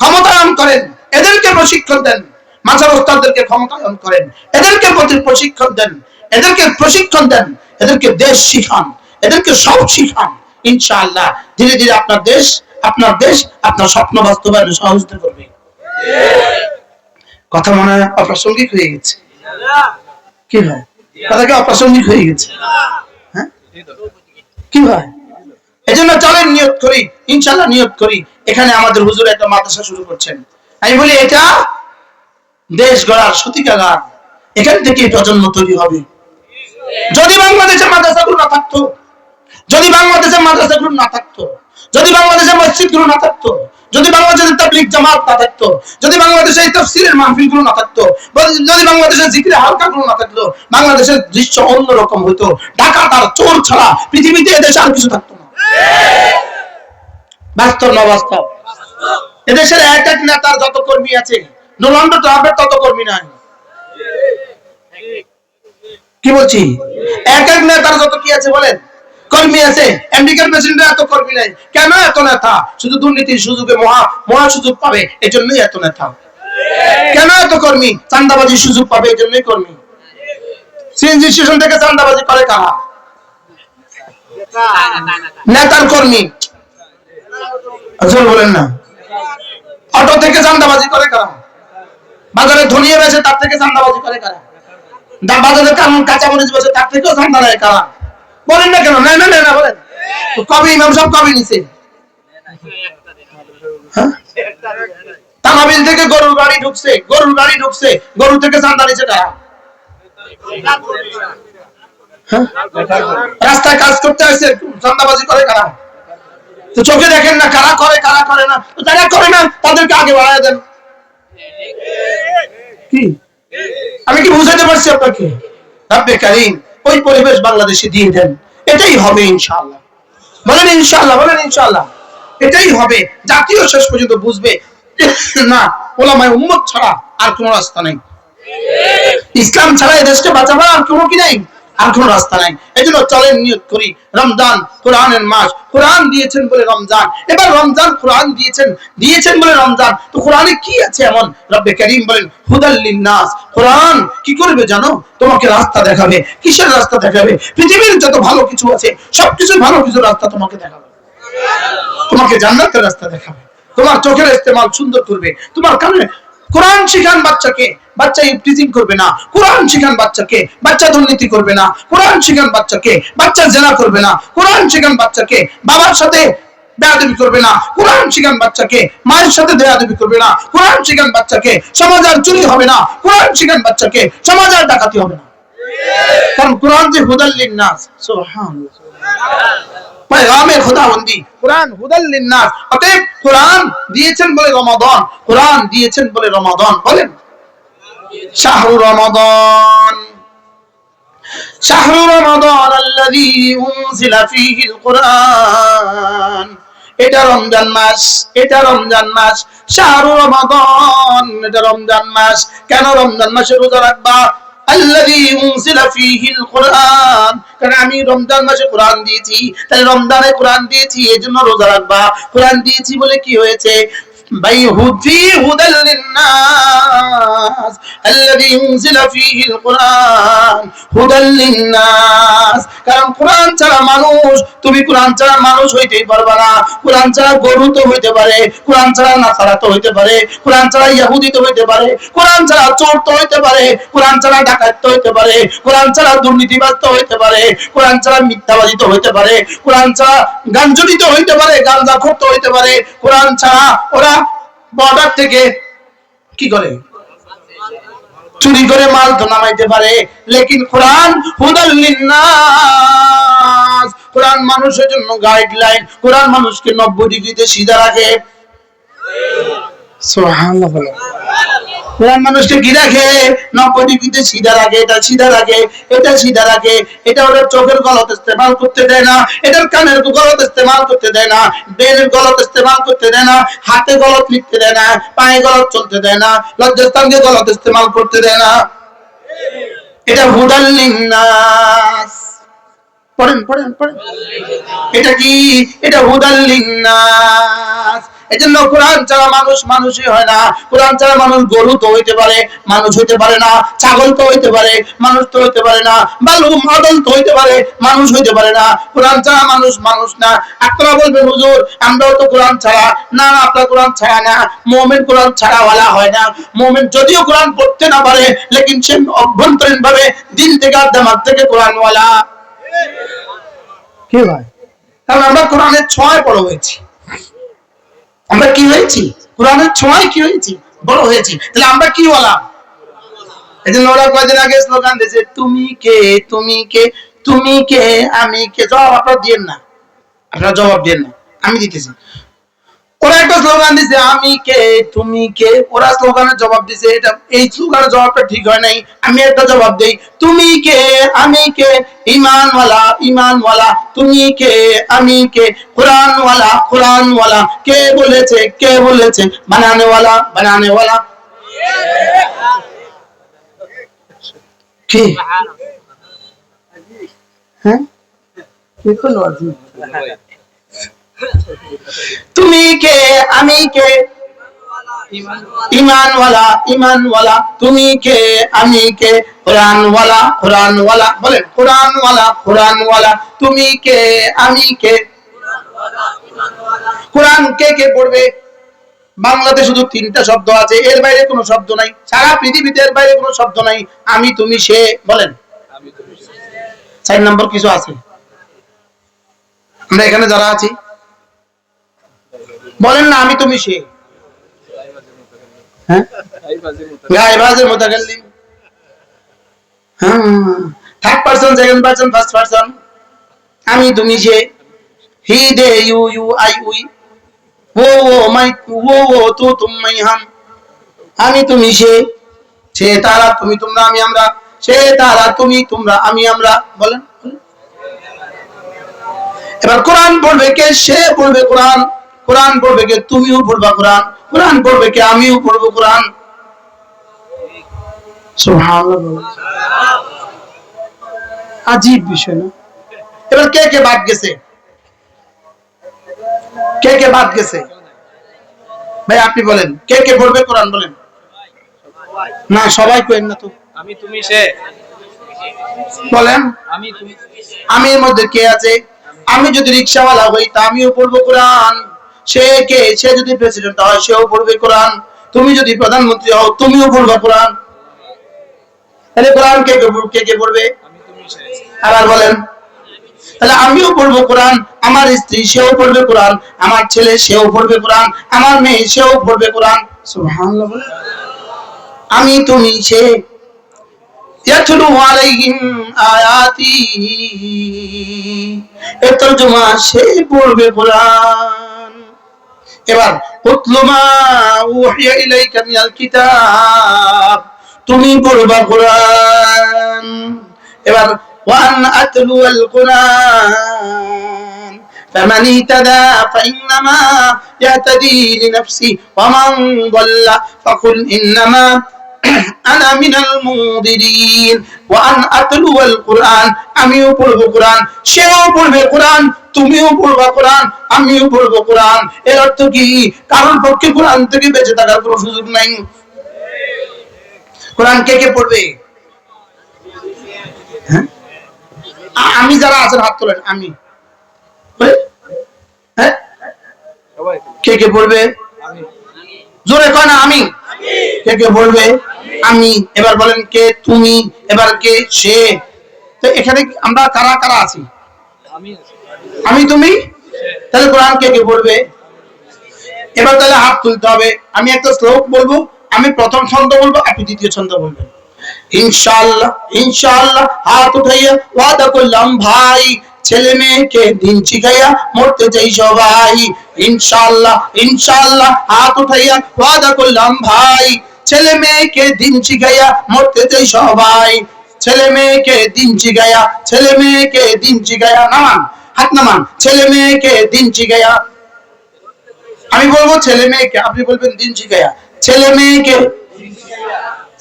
ক্ষমতায়ন করেন, এদেরকে প্রশিক্ষণ দেন। মাজার ওস্তাদদেরকে ক্ষমতায়ন করেন, এদেরকে প্রশিক্ষণ দেন, এদেরকে প্রশিক্ষণ দেন, এদেরকে দেশ শিখান, এদেরকে সব শিখান। ইনশাআল্লাহ ধীরে ধীরে আপনার দেশ আপনার স্বপ্ন বাস্তবায়নে সহযোগিতা করবে। কথা মনে হয় অপ্রাসঙ্গিক হয়ে গেছে? কি ভাই, কথা কি অপ্রাসঙ্গিক হয়ে গেছে? হ্যাঁ কি ভাই? এজন্য চলেন নিয়ত করি, ইনশাআল্লাহ নিয়ত করি। এখানে আমাদের হুজুর একটা মাদ্রাসা শুরু করছেন, আমি বলি এটা দেশ গড়ার সতিকাগার, এখান থেকে প্রজন্ম তৈরি হবে। যদি বাংলাদেশের মাদ্রাসাগুলো না থাকতো, যদি বাংলাদেশের মাদ্রাসাগুলো না থাকতো, যদি বাংলাদেশের মসজিদগুলো না থাকতো, যদি বাংলাদেশের তাবলীগ জামাত না থাকতো, যদি বাংলাদেশের তাফসীরের মাহফিলগুলো না থাকতো, যদি বাংলাদেশের জিকিরের হালকাগুলো না থাকতো, বাংলাদেশের দৃশ্য অন্যরকম হতো। ডাকাত আর চোর ছাড়া পৃথিবীতে এদেশে আর কিছু থাকতো না। বাস্তব না বাস্তব? এদেশের এক এক নেতার যত কর্মী আছে, ডোনাল্ড ট্রাম্পের তত কর্মী নাই। কি বলছি? এক এক নেতার যত কি আছে বলেন, কর্মী আছে। আমেরিকান প্রেসিডেন্টের এত কর্মী নাই। কেন এত নেতা? শুধু দুর্নীতির সুযোগে মহা সুযোগ পাবে, এজন্যই এত নেতা। কেন এত কর্মী? চাঁদাবাজির সুযোগ পাবে, এজন্যই কর্মী। সিএনজি স্টেশন থেকে চাঁদাবাজি করে কারা? নেতার কর্মী। আসলে বলেন না, অটো থেকে চাঁদাবাজি করে কারা? বাজারে ধনিয়া বেচে তার থেকে চাঁদাবাজি করে কারা? বাজারে কাঁচামরিচ বেচে তার থেকেও চাঁদা নেয় কারা? বলেন না কেন? না না না বলেন। কবি ইমাম সব কবি নিছে। তামাবিল থেকে গরুর গাড়ি ঢুকছে, গরু থেকে চাঁদা নিছে কারা? রাস্তায় কাজ করতে আসছে, চাঁদাবাজি করে কারা? তো চোখে দেখেন না কারা করে কারা করে না? যারা করে না তাদেরকে আগে বাড়ায় দেন। কি আমি কি বুঝাতে পারছি আপনাকে? রব্বে কারীম ওই পরিবেশ বাংলাদেশে দিয়ে দেন, এটাই হবে ইনশাআল্লাহ। বলেন ইনশাআল্লাহ, বলেন ইনশাআল্লাহ। এটাই হবে। জাতীয় শেষ পর্যন্ত বুঝবে না ওলামায়ে উম্মত ছাড়া আর কোনো রাস্তা নেই। ইসলাম ছাড়া এই দেশকে বাঁচাবার আর কোনো কি নেই, আর কোন রাস্তা নাই। এজন্য চলেন নিয়ত করি, রমজান কোরআনের মাস, কোরআন দিয়েছেন বলে রমজান, এবার রমজান কোরআন দিয়েছেন বলে রমজান। তো কোরআনে কি আছে এমন? রব্বে কারীম বলেন হুদাল লিন্নাস, কোরআন কি করবে জানো? তোমাকে রাস্তা দেখাবে। কিসের রাস্তা দেখাবে? পৃথিবীর যত ভালো কিছু আছে সবকিছু ভালো কিছু রাস্তা তোমাকে দেখাবে। তোমাকে জান্নাতের রাস্তা দেখাবে। তোমার চোখের ইস্তেমাল সুন্দর করবে, তোমার কানে কোরআন শিখান বাচ্চাকে, বাচ্চা ইফটিজিং করবে না। কোরআন শিখান বাচ্চাকে, বাচ্চা দুর্নীতি করবে না। কোরআন শিখান বাচ্চাকে, বাচ্চা জেনা করবে না। কোরআন শিখান বাচ্চাকে, বাবার সাথে বেয়াদবি করবে না। কোরআন শিখান বাচ্চাকে, মায়ের সাথে বেয়াদবি করবে না। কোরআন শিখান বাচ্চাকে, সমাজ আর চুরি হবে না। কোরআন শিখান বাচ্চাকে, সমাজ আর ডাকাতি হবে না। কারণ কোরআন যে হুদাল লিন্নাস, সুবহানাল্লাহ, পয়গামে খোদাবন্দি, কোরআন হুদাল লিন্নাস। অতএব কোরআন দিয়েছেন বলে রমাদান, কোরআন দিয়েছেন বলে রমাদান। বলেন শাহরু রমাদান, শাহরু রমাদান আল্লাযী উনজিলা ফীহিল কুরআন। এটা রমজান মাস, এটা রমজান মাস। শাহরু রমাদান, এটা রমজান মাস। কেন রমজান মাসে রোজা রাখবা? আল্লাযী উনজিলা ফীহিল কুরআন, কারণ আমি রমজান মাসে কোরআন দিয়েছি, তাই রমজানে কোরআন দিয়েছি, এজন্য রোজা রাখবা। কোরআন দিয়েছি বলে কি হয়েছে? হুদাল লিন্নাস আল্লাযী উনজিলা ফীহিল কুরআন হুদাল লিন্নাস। কারণ কোরআন ছাড়া মানুষ, তুমি কোরআন ছাড়া মানুষ হইতেই পারবে না। কোরআন ছাড়া গরু তো হইতে পারে, কোরআন ছাড়া নাসারা তো হইতে পারে, কোরআন ছাড়া ইহুদি তো হইতে পারে, কোরআন ছাড়া চোর তো হইতে পারে, কোরআন ছাড়া ডাকাত তো হইতে পারে, কোরআন ছাড়া দুর্নীতিবাজ তো হইতে পারে, কোরআন ছাড়া মিথ্যাবাদী তো হইতে পারে, কোরআন ছাড়া গাঞ্জুরি তো হইতে পারে, গাঞ্জাখোর তো হইতে পারে, কোরআন ছাড়া ওরা বর্ডার থেকে কি করে চুরি করে মাল তো নামাইতে পারে। লেকিন কোরআন হুদাল লিন্নাস, কোরআন মানুষের জন্য গাইডলাইন। কোরআন মানুষকে 90 ডিগ্রিতে সিধা রাখে। সুবহানাল্লাহ। কোরআন মানুষকে কি রাখে? 90 ডিগ্রিতে সিধা রাখে। এটা সিধা রাখে, এটা সিধা রাখে। এটা ওদের চোখের গলত ইস্তেমাল করতে দেয় না, এটার কানের গলত ইস্তেমাল করতে দেয় না, ব্রেনের গলত ইস্তেমাল করতে দেয় না, হাতে গলত লিখতে দেয় না, পায়ে গলত চলতে দেয় না, লজ্জাস্থানকে গলত ইস্তেমাল করতে দেয় না। এটা হুদাল লিন্নাস। পড়েন পড়েন পড়েন, এটা কি? এটা হুদাল লিন্নাস। এজন্য কোরআন ছাড়া মানুষ মানুষই হয় না। কোরআন ছাড়া মানুষ গরু তো হইতে পারে, মানুষ হইতে পারে না। ছাগল তো হইতে পারে, মানুষ তো হইতে পারে না। বালু মাদল তো হইতে পারে, মানুষ হইতে পারে না। কোরআন ছাড়া মানুষ মানুষ না। আপনারা বলবেন হুজুর আমরাও তো কোরআন ছাড়া। না, আপনারা কোরআন ছাড়া না। মুমিন কোরআন ছাড়া ওয়ালা হয় না। মুমিন যদিও কোরআন পড়তে না পারে, লেকিন সে অভ্যন্তরীণ ভাবে দিল থেকে আর দিমাগ থেকে কোরআন ওয়ালা। কি ভাই? কারণ আমরা কোরআনের ছোঁয়ায় বড় হয়েছি। আমরা কি হয়েছি? কোরআনের ছোঁয়ায় কি হয়েছি? বড় হয়েছি। তাহলে আমরা কি বলা? এই যে ওরা কয়েকদিন আগে স্লোগান দিয়েছে, তুমি কে, তুমি কে, তুমি কে, আমি কে। জবাব আপনারা দিয়েন না, আপনারা জবাব দেন না, আমি দিতেছি। ওরা একটা স্লোগান দিছে, আমি কে, তুমি কে। ওরা স্লোগানের জবাব দিছে, এটা এই স্লোগানের জবাবটা ঠিক হয় নাই। আমি একটা জবাব দেই, তুমি কে, আমি কে, ঈমানওয়ালা, ঈমানওয়ালা, তুমি কে, আমি কে, কুরআনওয়ালা, কুরআনওয়ালা, কে বলেছে, কে বলেছে, বানানেওয়ালা, বানানেওয়ালা। কি? হ্যাঁ, কি করলো আজি? তুমি কে, আমি কে, ঈমানওয়ালা, ঈমানওয়ালা, তুমি কে, আমি কে, কুরআনওয়ালা, কুরআনওয়ালা। বলেন কুরআনওয়ালা, কুরআনওয়ালা, তুমি কে, আমি কে। কোরআন কে কে পড়বে? বাংলাতে শুধু 3টা শব্দ আছে, এর বাইরে কোনো শব্দ নাই। সারা পৃথিবীতে এর বাইরে কোনো শব্দ নাই। আমি, তুমি, সে। বলেন 4 নম্বর কিছু আছে? আমরা এখানে যারা আছি বলেন না, আমি, তুমি, সে। হ্যাঁ, গায়বাজের মুতাকাল্লিম। হ্যাঁ, third person, second person, first person. আমি, তুমি, সে। হি, দে, ইউ, ইউ, আই, উই। वो मैं, वो तू, तुम, मैं, हम। আমি, তুমি, সে। সে তারা, তুমি তোমরা, আমি আমরা। সে তারা, তুমি তোমরা, আমি আমরা। বলেন। এবার কোরআন পড়বে কে? সে পড়বে কোরআন। কোরআন পড়বে কে? তুমিও পড়বা কোরআন। কোরআন পড়বে কে? আমিও পড়বো কোরআন। সুবহানাল্লাহ। আজীব বিষয় না? এবার কে কে বাদ গেছে? কে কে বাদ গেছে ভাই আপনি বলেন, কে কে পড়বে কোরআন বলেন? না সবাই করেন না তো। আমি তুমি সে বলেন আমি তুমি আমি এর মধ্যে কে আছে? আমি যদি রিকশাওয়ালা হই তা আমিও পড়বো কোরআন। সে কে? সে যদি প্রেসিডেন্ট হয় সেও পড়বে কোরআন। তুমি যদি প্রধানমন্ত্রী হও তুমিও পড়বে কোরআন। তাহলে কোরআন কে কে কে পড়বে? আমি তুমি সে আবার বলেন। তাহলে আমিও পড়বো কোরআন, আমার স্ত্রী সেও পড়বে কোরআন, আমার ছেলে সেও পড়বে কোরআন, আমার মেয়ে সেও পড়বে কোরআন। সুবহানাল্লাহ। আমি তুমি সে ইয়াতলু আলাইহিম আয়াতি, এর তরজমা সে পড়বে কোরআন। এবার উতলু মা উহিয়া ইলাইকা মিনাল কিতাব, তুমি পড়বা কোরআন। এবার ওয়ান আতলুল কোরআন فمن اهتدى فإنما يهتدي لنفسه ومن ضل فقل إنما أنا من المنذرين وأن أتلو القرآن, আমিও পড়বো কোরআন, সেও পড়বে কোরআন, তুমিও পড়বা কোরআন, আমিও পড়বো কোরআন। এর অর্থ কি? কারোর পক্ষে কোরআন থেকে বেঁচে থাকার কোনো সুযোগ নাই। কোরআন কে কে পড়বে? হ্যাঁ? আমি যারা আছেন হাত তোলেন। আমি হ্যাঁ সবাই কে কে পড়বে? আমি জোরে কয় না আমি। কে কে বলবে? আমি। এবার বলেন কে? তুমি। এবার কে? সে। তো এখানে আমরা কারা কারা আছি? আমি আমি তুমি। তাহলে কোরআন কে কে বলবে? এবার তাহলে হাত তুলতে হবে। আমি একটা শ্লোক বলবো, আমি প্রথম ছন্দ বলবো, আপনি দ্বিতীয় ছন্দ বলবেন। ইনশাআল্লাহ ইনশাআল্লাহ হাত উঠাইয়া ওয়াদা করলাম ভাই, ছেলে মেয়েকে দিন শিখাইয়া মরতে চাই সবাই। ইনশাআল্লাহ ইনশাআল্লাহ হাত উঠাইয়া ওয়াদা করলাম ভাই, ছেলে মেয়েকে দিন শিখাইয়া মরতে চাই সবাই। ছেলে মেয়েকে দিন শিখাইয়া, ছেলে মেয়েকে দিন শিখাইয়া, নামান হাত নামান, ছেলে মেয়েকে দিন শিখাইয়া। আমি বলবো ছেলে মেয়েকে, আপনি বলবেন দিন শিখাইয়া। ছেলে মেয়েকে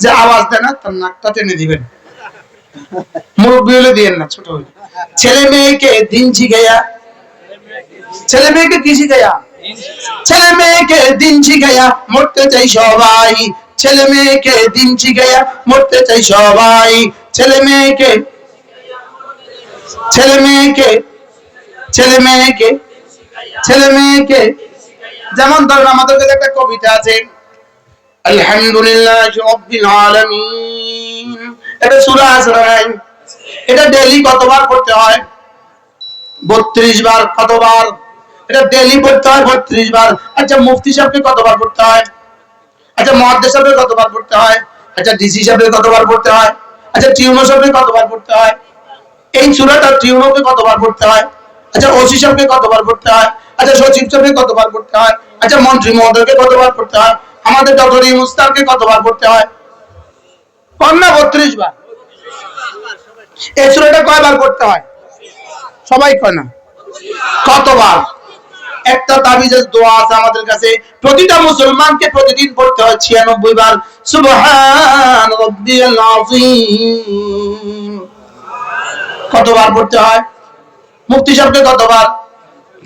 যে আওয়াজ দেয় না তার নাকটা টেনে দিবেন, মুরব্বী হলে দিয়েন না, ছোট হলে। ছেলে মেয়েকে দিন শিখাইয়া, ছেলে মেয়েকে কি শিখাইয়া? ছেলে মেয়েকে দিন শিখাইয়া মরতে চাই সবাই। ছেলে মেয়েকে দিন শিখাইয়া মরতে চাই সবাই। ছেলে মেয়েকে, ছেলে মেয়েকে, ছেলে মেয়েকে, ছেলে মেয়েকে। যেমন ধরুন আমাদের কাছে একটা কবিতা আছে, আলহামদুলিল্লাহি রাব্বিল আলামিন, এটা সূরা আজরাইল। এটা ডেইলি কতবার পড়তে হয়? 32 বার। কতবার? এটা ডেইলি পড়তে হয় 32 বার। আচ্ছা মুফতি সাহেবকে কতবার পড়তে হয়? আচ্ছা মুহাদ্দিস সাহেবকে কতবার পড়তে হয়? আচ্ছা ডিসি সাহেবকে কতবার পড়তে হয়? আচ্ছা টিউনো সাহেবকে কতবার পড়তে হয়? এই সূরাটা টিউনোকে কতবার পড়তে হয়? আচ্ছা ওসি সাহেবকে কতবার পড়তে হয়? আচ্ছা সচিব সাহেবকে কতবার পড়তে হয়? আচ্ছা মন্ত্রী মহোদয়কে কতবার পড়তে হয়? আমাদের ডক্টর ইউনূস স্যারকে কতবার পড়তে হয়? কন্যা 32 বার। এই সূরাটা কয়বার পড়তে হয়? সবাই কয় না। কতবার? একটা তাবিজের দোয়া আছে আমাদের কাছে, প্রতিটা মুসলমানকে প্রতিদিন পড়তে হয় 96 বার, সুবহান রাব্বিয়াল আযীম। কতবার পড়তে হয়? মুফতি সাহেবকে কতবার?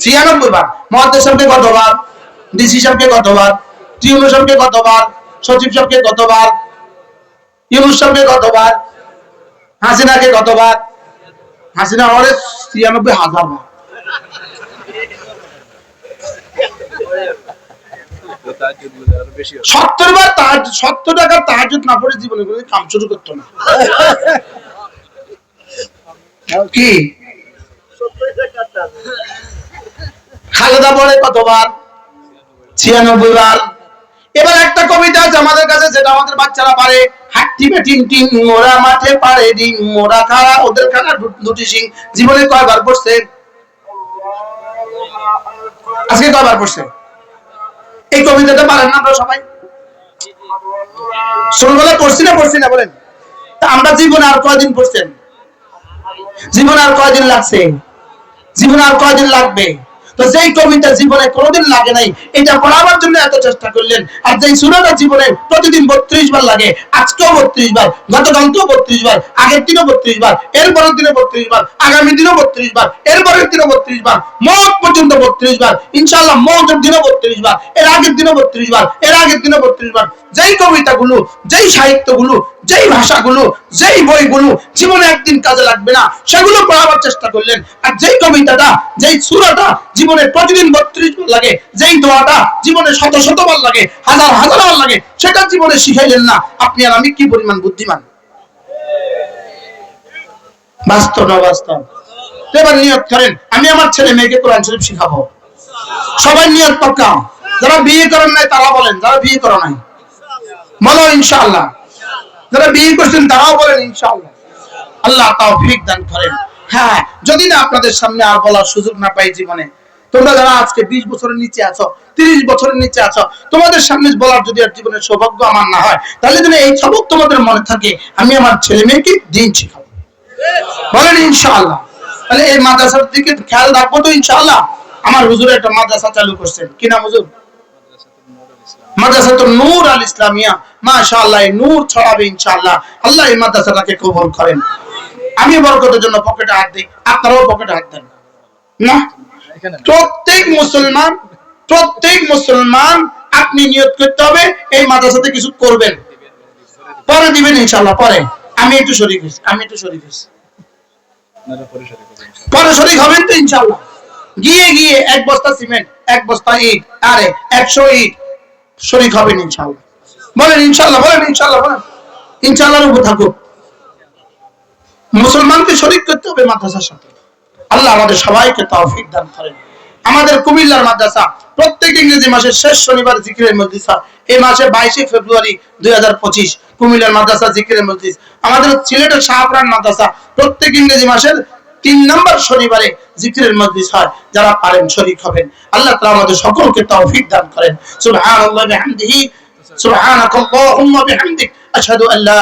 96 বার। মুহাদ্দিস সাহেবকে কতবার? ডিসি সাহেবকে কতবার? টিউনো সাহেবকে কতবার? সচিব সাহেবকে কতবার? ইউনূস সাহেবকে কতবার? হাসিনাকে কতবার? হাসিনা হরে 96,000 বার। তাজ্জুদ বলে আরো বেশি হবে। 70 বার। 70 টাকার তাহাজ্জুদ না পড়ে জীবনে কোনো কাম শুরু করতো না। কি খালেদা পড়ে কতবার? 96 বার। এবার একটা কবিতা আছে আমাদের কাছে, যেটা আমাদের বাচ্চারা পারে, হাট্টি বেটিং টিং মোরা মাঠে পারে ডিং, মোরা খাড়া ওদের খাড়া দুটি সিং। জীবনে কয়বার পড়ছে? আজকে কয়বার পড়ছে? এই কবিতাটা পারেন না আপনারা সবাই? ছোটবেলা পড়ছি না পড়ছি না বলেন? তা আমরা জীবনে আর কয়দিন পড়ছেন? জীবনে আর কয়দিন লাগছে? জীবনে আর কয়দিন লাগবে? তো যেই কবিতা জীবনে কোনোদিন লাগে নাই, এটা পড়াবার জন্য এত চেষ্টা করলেন, আর যেই সূরাটা জীবনে প্রতিদিন 32 বার লাগে, আজকেও 32 বার, গতকালকেও 32 বার, আগের দিনও 32 বার, এরপরের দিনও 32 বার, আগামী দিনও 32 বার, এরপরের দিনও 32 বার, মওত পর্যন্ত 32 বার, ইনশাআল্লাহ মওতের দিনও 32 বার, এর আগের দিনও 32 বার, এর আগের দিনও 32 বার। যেই কবিতাগুলো, যেই সাহিত্যগুলো, যেই ভাষাগুলো, যেই বইগুলো জীবনে একদিন কাজে লাগবে না, সেগুলো পড়াবার চেষ্টা করলেন। আর যেই কবিতাটা, যেই সূরাটা জীবনে প্রতিদিন 32 বার লাগে, যেই দোয়াটা জীবনে শত শতবার লাগে, হাজার হাজার বার লাগে, সেটা জীবনে শিখাইলেন না। আপনি আর আমি কি পরিমাণ বুদ্ধিমান! বাস্তব না বাস্তব? এবার নিয়ত করেন, আমি আমার ছেলে মেয়েকে কোরআন শরীফ শিখাবো। সবাই নিয়ত পাক্কা। যারা বিয়ে করেন নাই তারা বলেন, যারা বিয়ে করে নাই বলো ইনশাআল্লাহ। যারা বিয়ে করছেন তারাও বলেন ইনশাআল্লাহ। আল্লাহ তৌফিক দান করেন। হ্যাঁ, যদি না আপনাদের সামনে আর বলার সুযোগ না পাই জীবনে, তোমরা যারা আজকে 20 বছরের নিচে আছো, 30 বছরের নিচে আছো, তোমাদের সামনে বলার যদি আর জীবনের সৌভাগ্য আমার না হয়, তাহলে যদি এই সবক তোমাদের মনে থাকে, আমি আমার ছেলে মেয়েকে দিন শিখাবো। বলেন ইনশাআল্লাহ। তাহলে এই মাদ্রাসার দিকে খেয়াল রাখবো তো ইনশাআল্লাহ। আমার হুজুর একটা মাদ্রাসা চালু করছেন, কি নাম হুজুর? মাদ্রাসাতুন নূর আল ইসলামিয়া। মাশাআল্লাহ, এই নূর ছড়াবে ইনশাআল্লাহ। আল্লাহ এই মাদ্রাসাটাকে কবুল করেন। আমি বরকতের জন্য পকেটে হাত দিই, আপনারাও পকেটে হাত দেন না। প্রত্যেক মুসলমান আপনি নিয়ত করতে হবে এই মাদ্রাসাতে কিছু করবেন, পরে দিবেন ইনশাআল্লাহ। পরে আমি একটু শরীক হইছি, পরে শরীক হবেন তো ইনশাআল্লাহ। গিয়ে 1 বস্তা সিমেন্ট, 1 বস্তা ইট, আরে 100 ইট শরীক হবেন ইনশাআল্লাহ। বলেন ইনশাআল্লাহ, বলেন ইনশাআল্লাহ, বলেন ইনশাআল্লাহর উপর থাকুক। মুসলমানকে শরীক করতে হবে মাদ্রাসার সাথে। আল্লাহ আমাদের সবাইকে তৌফিক দান করেন। আমাদের কুমিল্লার মাদ্রাসা প্রত্যেক ইংরেজি মাসের শেষ শনিবার জিকিরের মজলিস হয়। এই মাসে 22 ফেব্রুয়ারি 2025 কুমিল্লার মাদ্রাসা জিকিরের মজলিস। আমাদের সিলেটের শাহপুরান মাদ্রাসা প্রত্যেক ইংরেজি মাসের 3 নম্বর শনিবারে জিকিরের মজলিস হয়। যারা পারেন শরীক হবেন। আল্লাহ তাআলা আমাদের সকলকে তৌফিক দান করেন। সুবহানাল্লাহি ওয়া বিহামদিহি, সুবহানাকাল্লাহুম্মা বিহামদিক, আশহাদু আল্লা